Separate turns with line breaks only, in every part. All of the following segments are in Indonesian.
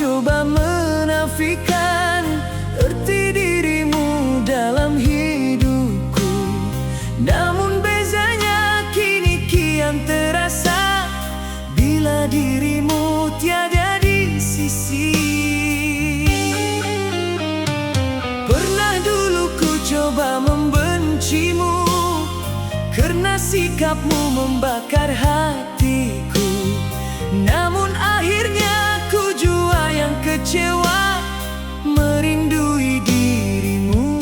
coba menafikan arti dirimu dalam hidupku, namun bezanya kini kian terasa bila dirimu tiada di sisi. Pernah dulu ku coba membencimu karena sikapmu membakar hatiku, namun akhirnya ku jua yang kecewa merindui dirimu.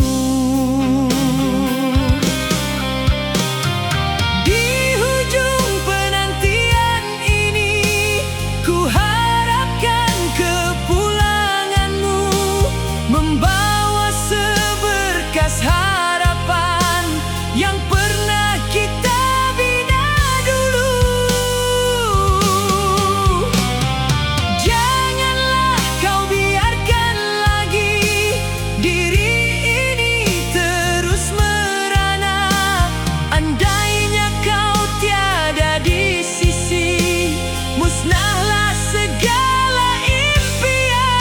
Di hujung penantian ini ku harapkan kepulanganmu membawa seberkas harapan yang pernah kita bina dulu. Janganlah kau biarkan lagi diri ini terus merana. Andainya kau tiada di sisi, musnahlah segala impian.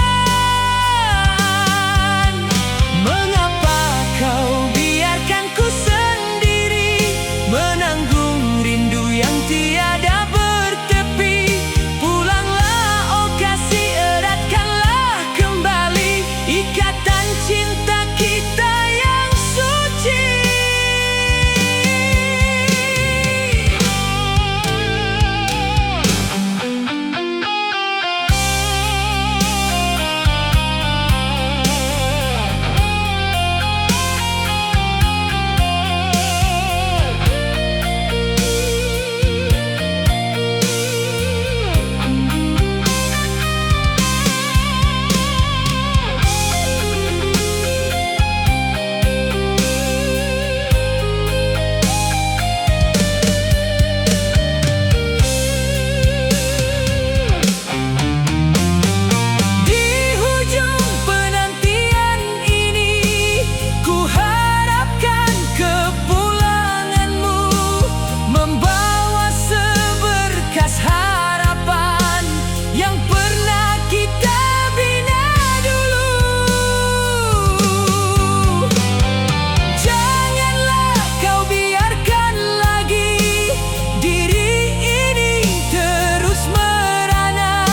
Mengapa kau biarkan ku sendiri menanggung rindu yang tiada bertepi? Pulanglah, oh kasih, eratkanlah kembali ikatan cinta kita yang suci. Di hujung penantian ini ku harapkan kepulanganmu membawa seberkas harapan yang pernah kita bina dulu. Janganlah kau biarkan lagi diri ini terus merana.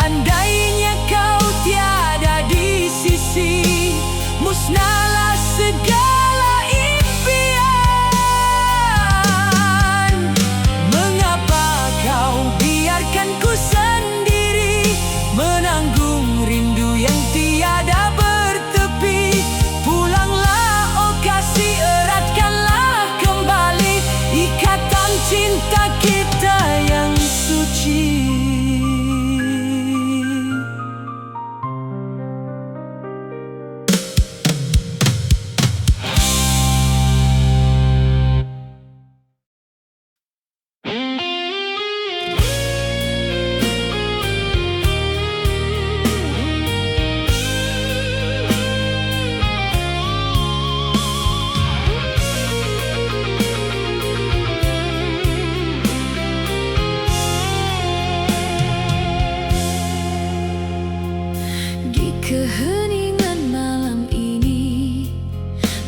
Andainya kau tiada di sisi, musnahlah segala impian. Mengapa kau biarkan ku sendiri menanggung rindu yang tiada bertepi? Pulanglah, oh kasih, eratkanlah kembali ikatan cinta kita yang suci. Di keheningan malam ini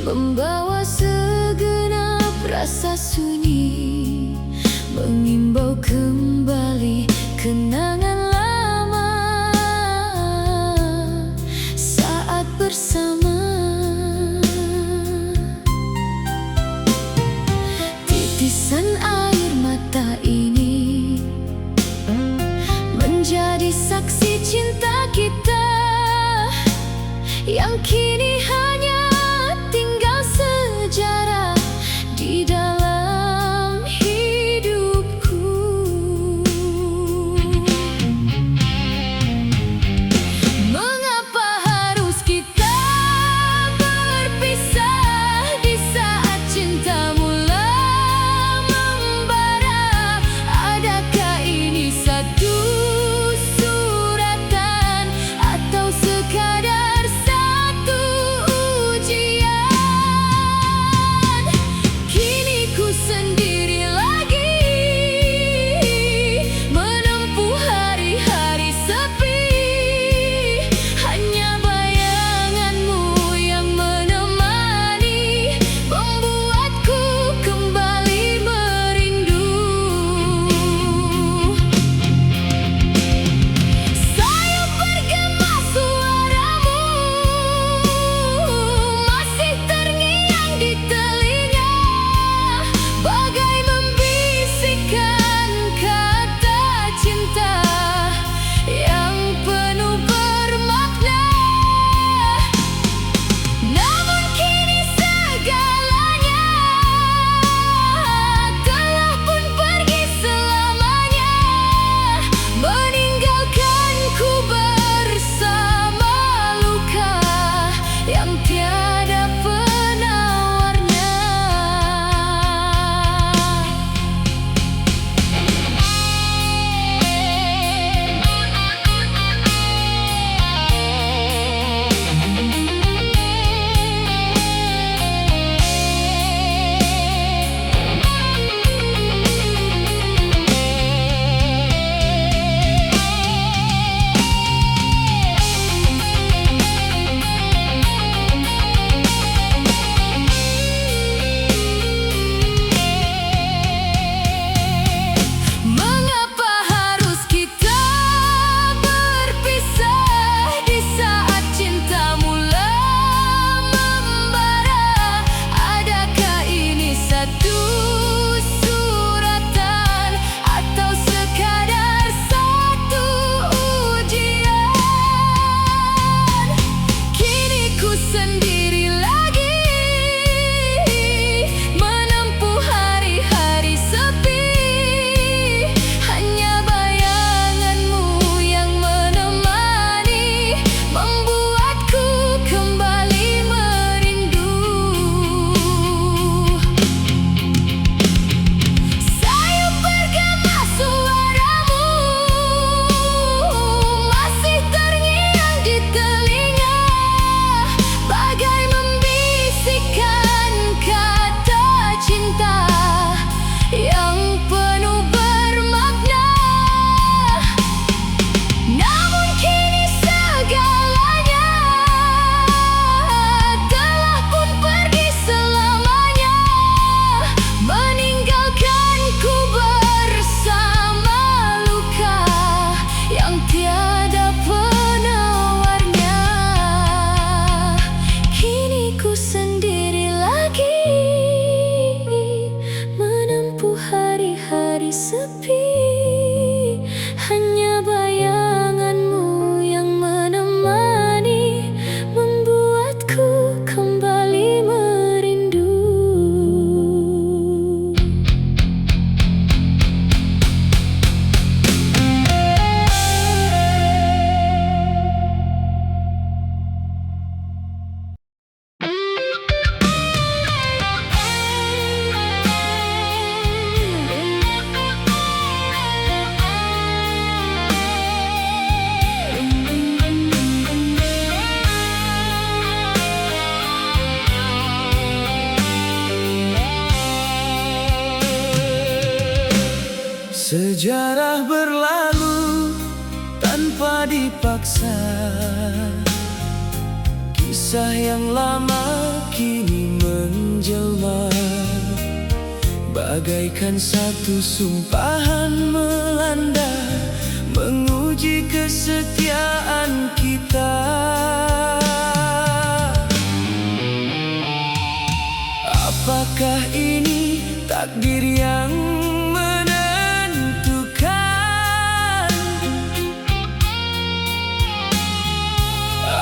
membawa segenap rasa sunyi, mengimbau kembali kenangan lama saat bersama. Titisan air mata ini menjadi saksi cinta kita yang kini hanya tinggal sejarah di dalam hidupku. Mengapa harus kita berpisah di saat cinta mula membara? Adakah ini satu suratan atau sekadar satu
Sejarah berlalu tanpa dipaksa, kisah yang lama kini menjelma, bagaikan satu sumpahan melanda, menguji kesetiaan kita. Apakah ini takdir yang menentukan,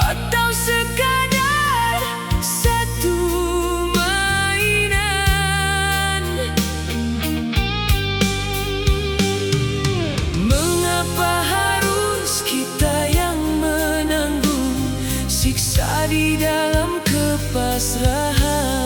atau sekadar satu mainan? Mengapa harus kita yang menanggung siksa di dalam kepasrahan?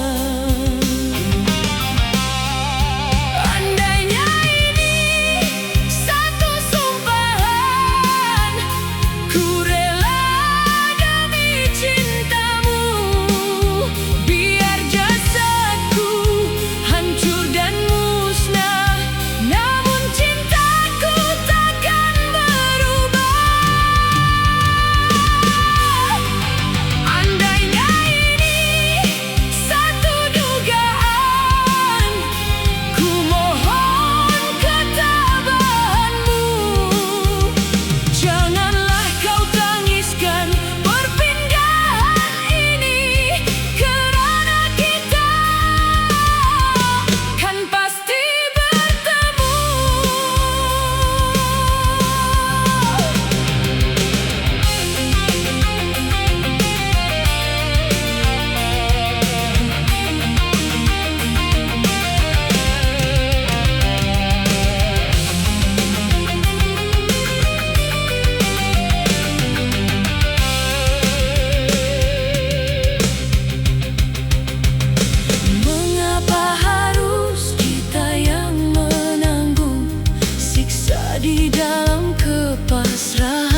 Di dalam kepasrahan,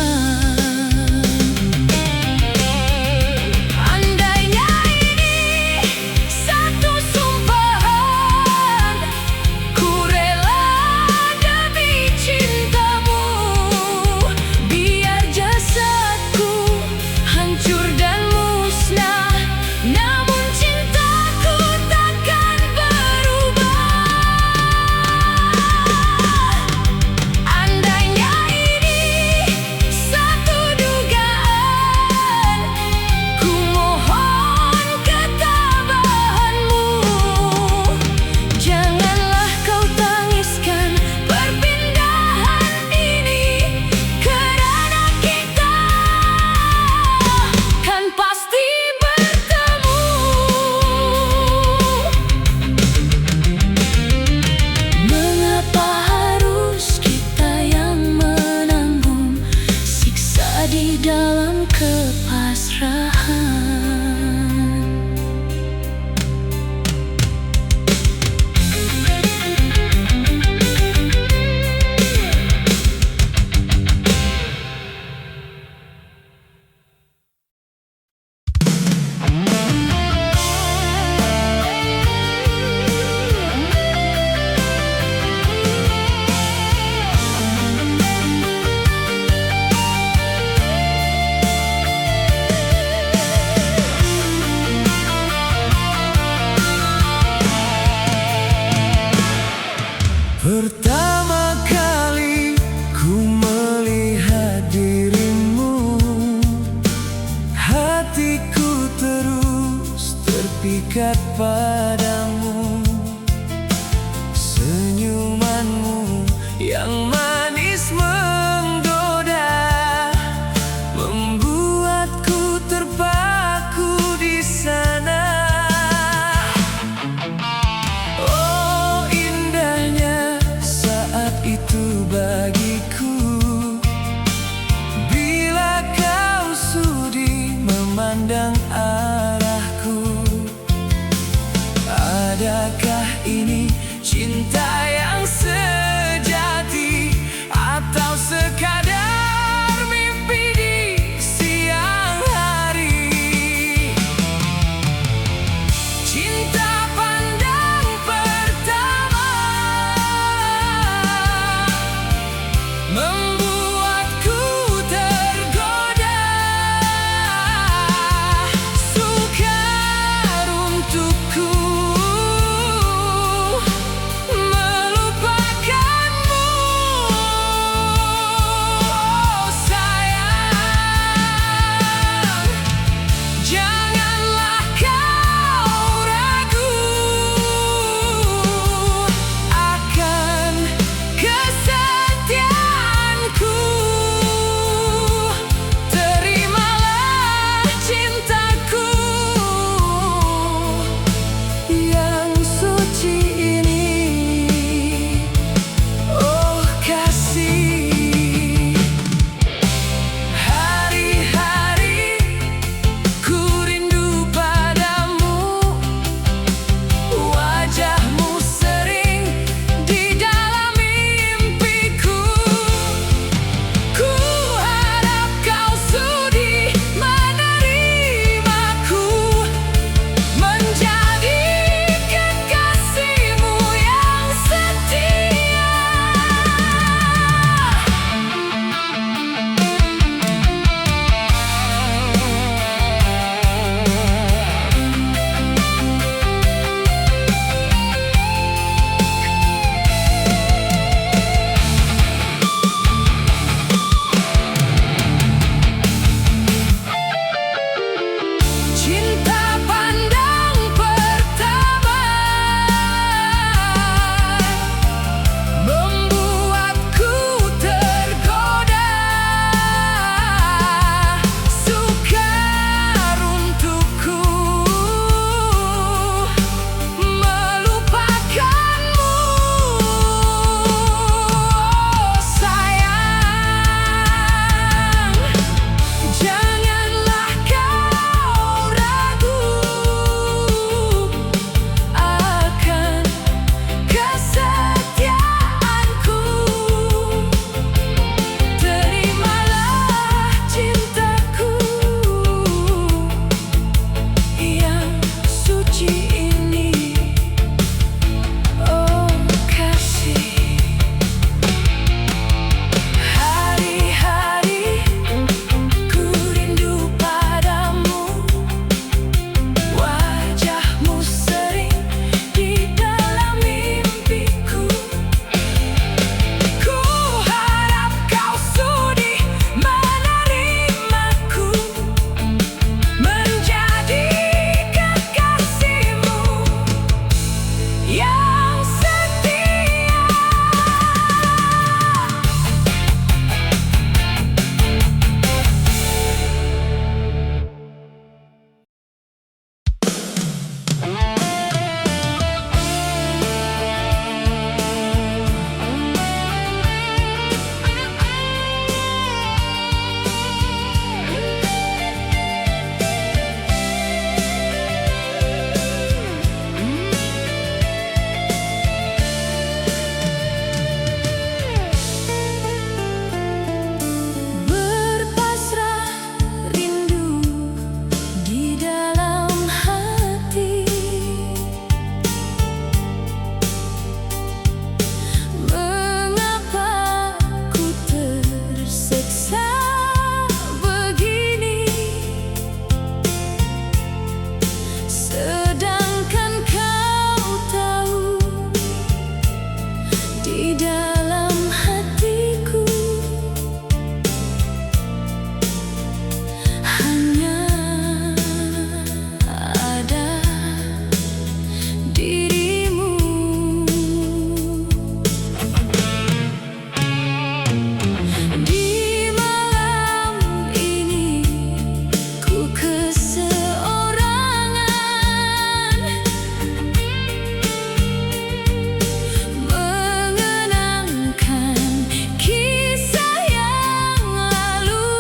andainya ini satu sumpahan, ku rela demi cintamu, biar jasadku hancur dan musnah, namun cintaku takkan berubah. Di dalam kepasrahan, pertama kali ku melihat dirimu, hatiku terus terpikat padamu. Senyumanmu yang manis menggoda, membuatku terpaku di sana. Bagiku, bila kau sudi memandang arahku,
di dalam hatiku. Hanya ada dirimu. Di malam ini ku keseorangan, mengenangkan kisah yang lalu.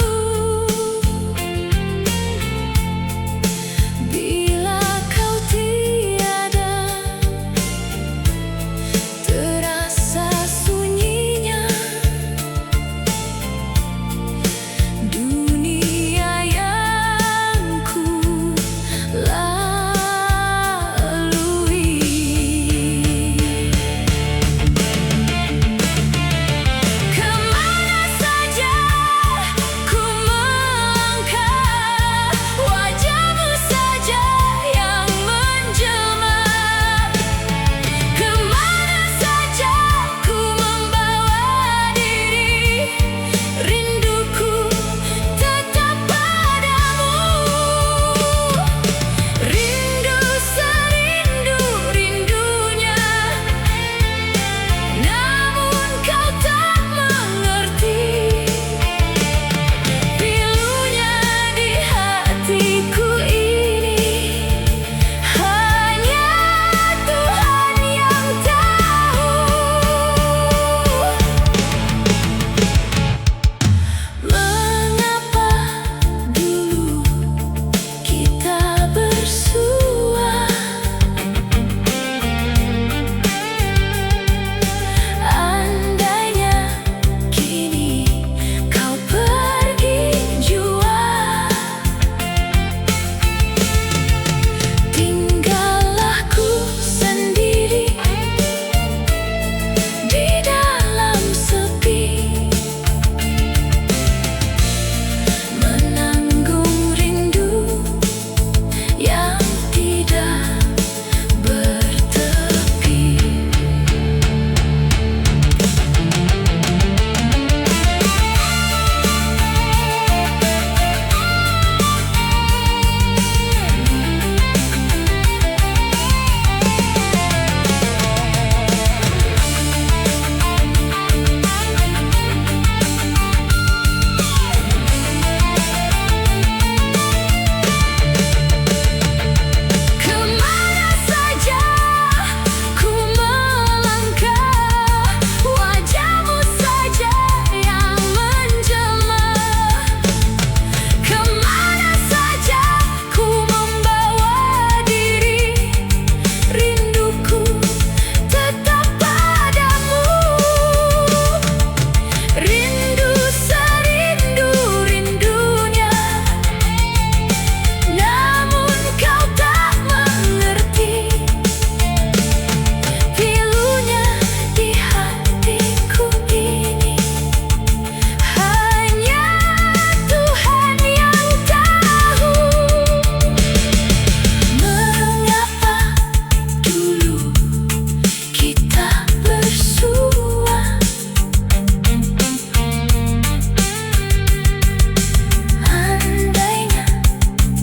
Bila kau tiada, terasa sunyinya dunia yang ku lalui. Kemana saja ku melangkah, wajahmu saja yang menjelma. Kemana saja ku membawa diri, rinduku tetap padamu. Rindu serindu-rindunya, namun kau tak mengerti. Pilunya di hatiku ini, hanya Tuhan yang tahu. Mengapa dulu kita bersua? Andainya kini kau pergi jua, tinggallah ku sendiri di dalam sepi, menanggung rindu yang tidak bertepi. Kemana saja ku melangkah, wajahmu saja yang menjelma. Kemana saja ku membawa diri, rinduku tetap padamu. Rindu serindu-rindunya, namun kau tak mengerti. Pilunya di hatiku ini, hanya Tuhan yang tahu. Mengapa dulu kita bersua? Andainya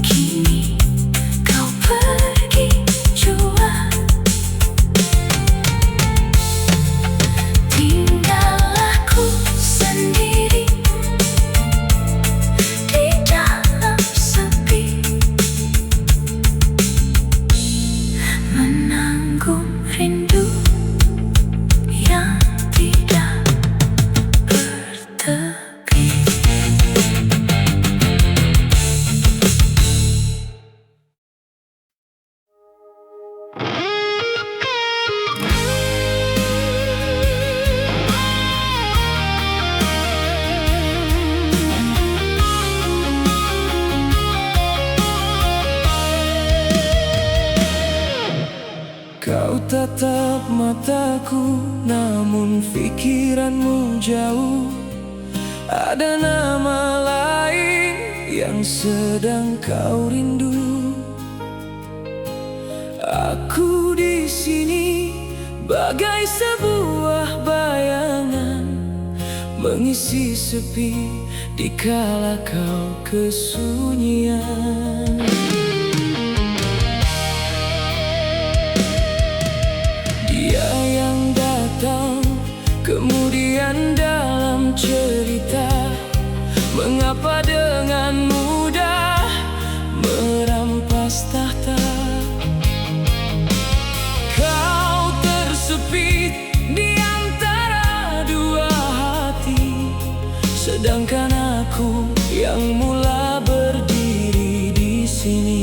kini kau pergi jua, tinggallah ku sendiri di dalam sepi, menanggung rindu yang tidak bertepi.
Kau tatap mataku, namun pikiranmu jauh. Ada nama lain yang sedang kau rindu. Aku di sini bagai sebuah mengisi sepi dikala kau kesunyian. Dia yang datang kemudian dalam cerita, mengapa dengan mudah merampas tahta. Kau tersepit di antara dua hati, sedangkan aku yang mula berdiri di sini.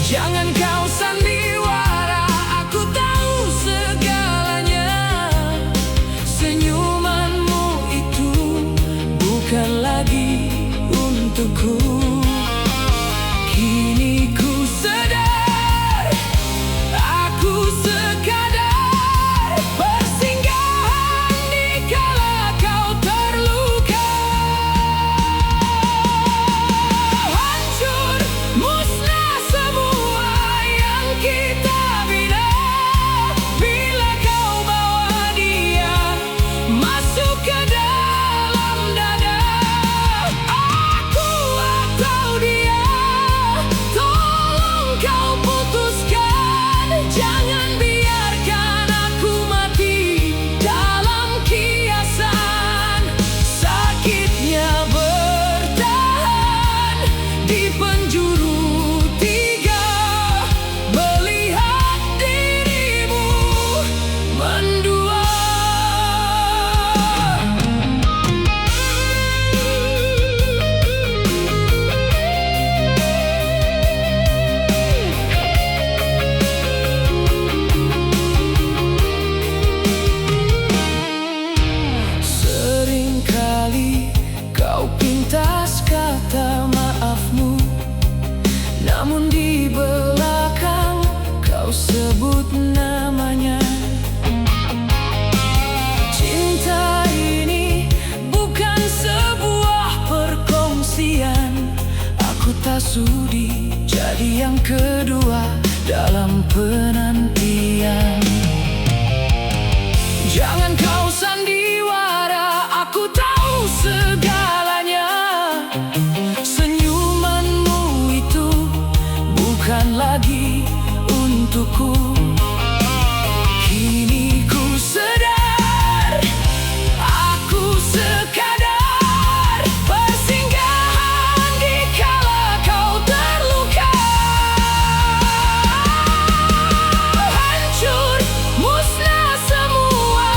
Jangan kau sandiwara, aku tahu segalanya. Senyumanmu itu bukan lagi untukku. Kini ku sadar, aku sekadar persinggahan dikala kau terluka. Hancur musnah semua yang kita bina, bila kau bawa dia masuk ke dalam dada. Aku atau dia, tolong kau putuskan. Jangan biarkan aku mati dalam kiasan. Sakitnya bertahan di penjuru tiga, melihat dirimu mendua. Seringkali kau pintas kata maafmu, namun di belakang kau sebut namanya. Cinta ini bukan sebuah perkongsian. Aku tak sudi jadi yang kedua dalam penantian. Jangan kau sandiwara, aku tahu segalanya. Senyumanmu itu bukan lagi untukku. Kini ku sadar, aku sekadar persinggahan dikala kau terluka. Hancur musnah semua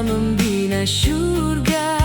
membina surga.